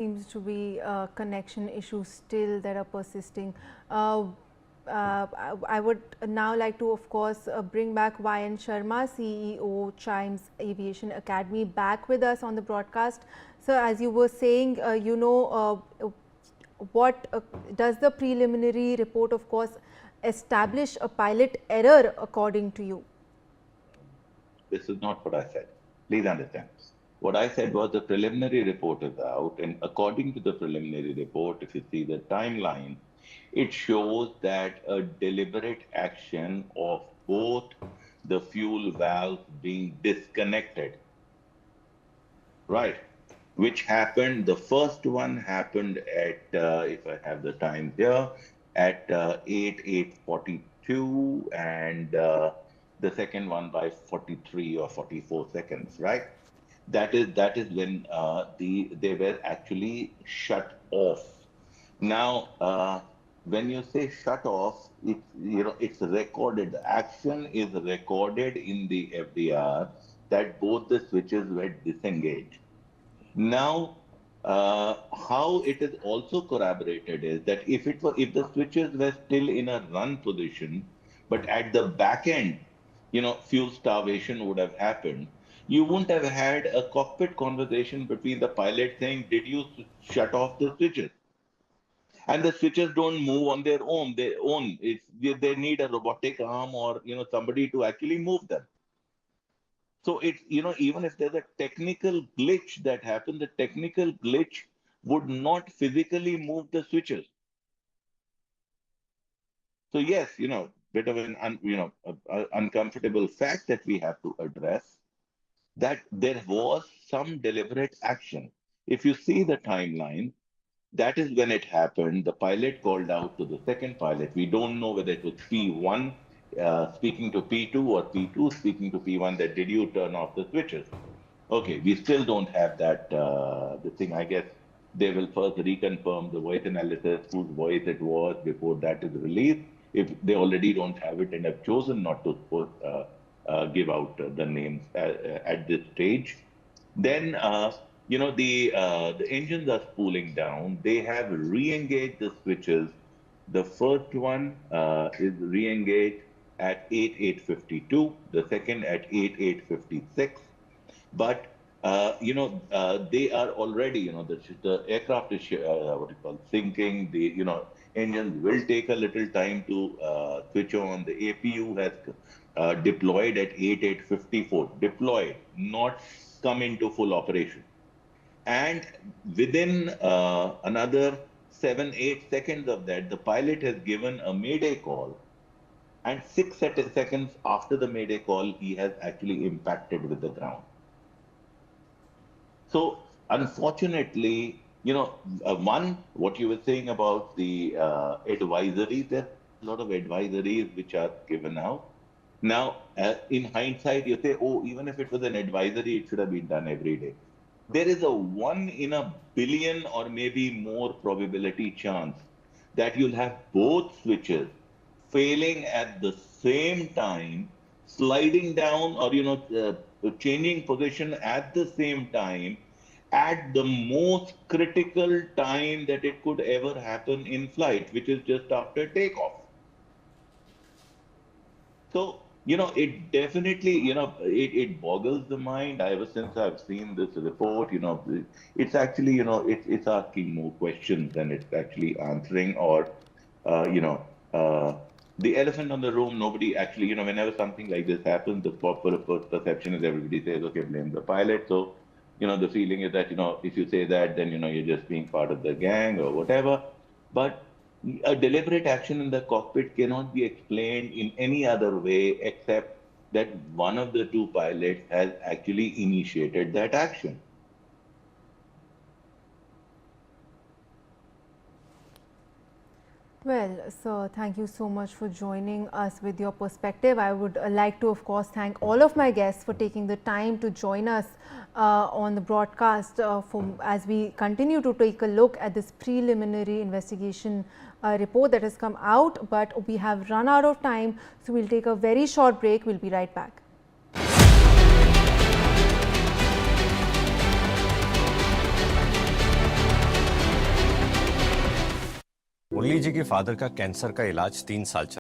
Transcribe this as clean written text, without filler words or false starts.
Seems to be connection issues still that are persisting. I would now like to, of course, bring back YN Sharma, CEO, Chimes Aviation Academy, back with us on the broadcast. So, as you were saying, what does the preliminary report, of course, establish a pilot error according to you? This is not what I said. Please understand. What I said was the preliminary report is out, and according to the preliminary report, if you see the timeline, it shows that a deliberate action of both the fuel valves being disconnected, right? Which happened, the first one happened at, if I have the time here, at 8:42, and the second one by 43 or 44 seconds, right? That is when they were actually shut off. Now, when you say shut off, it's recorded. The action is recorded in the FDR that both the switches were disengaged. Now, how it is also corroborated is that if the switches were still in a run position, but at the back end, fuel starvation would have happened. You wouldn't have had a cockpit conversation between the pilot saying, "Did you shut off the switches?" And the switches don't move on their own. They need a robotic arm or somebody to actually move them. So even if there's a technical glitch that happened, the technical glitch would not physically move the switches. So yes, bit of an uncomfortable fact that we have to address, that there was some deliberate action. If you see the timeline, that is when it happened. The pilot called out to the second pilot. We don't know whether it was P1 speaking to P2 or P2 speaking to P1 that did you turn off the switches? Okay, we still don't have that the thing. I guess they will first reconfirm the voice analysis, whose voice it was before that is released. If they already don't have it and have chosen not to give out the names at this stage, then the engines are spooling down. They have re-engaged the switches. The first one is re-engaged at 8:52. The second at 8:56. But they are already, the aircraft is what you call sinking. The engines will take a little time to switch on. The APU has deployed at 8:54. Deployed, not come into full operation. And within another 7-8 seconds of that, the pilot has given a mayday call. And 6 seconds after the mayday call, he has actually impacted with the ground. So unfortunately, what you were saying about the advisories, there's a lot of advisories which are given out. Now, in hindsight, you say, oh, even if it was an advisory, it should have been done every day. There is a 1 in a billion or maybe more probability chance that you'll have both switches failing at the same time, sliding down or changing position at the same time, at the most critical time that it could ever happen in flight, which is just after takeoff. So, it definitely, it boggles the mind. Ever since I've seen this report, it's actually, it's asking more questions than it's actually answering. Or, the elephant on the room, nobody actually, whenever something like this happens, the proper perception is everybody says, okay, blame the pilot. So, the feeling is that, if you say that, then, you're just being part of the gang or whatever. But a deliberate action in the cockpit cannot be explained in any other way except that one of the two pilots has actually initiated that action. Well, sir, thank you so much for joining us with your perspective. I would like to, of course, thank all of my guests for taking the time to join us on the broadcast as we continue to take a look at this preliminary investigation report that has come out. But we have run out of time, so we'll take a very short break. We'll be right back. मुरली जी के father का cancer का इलाज 3 साल चला।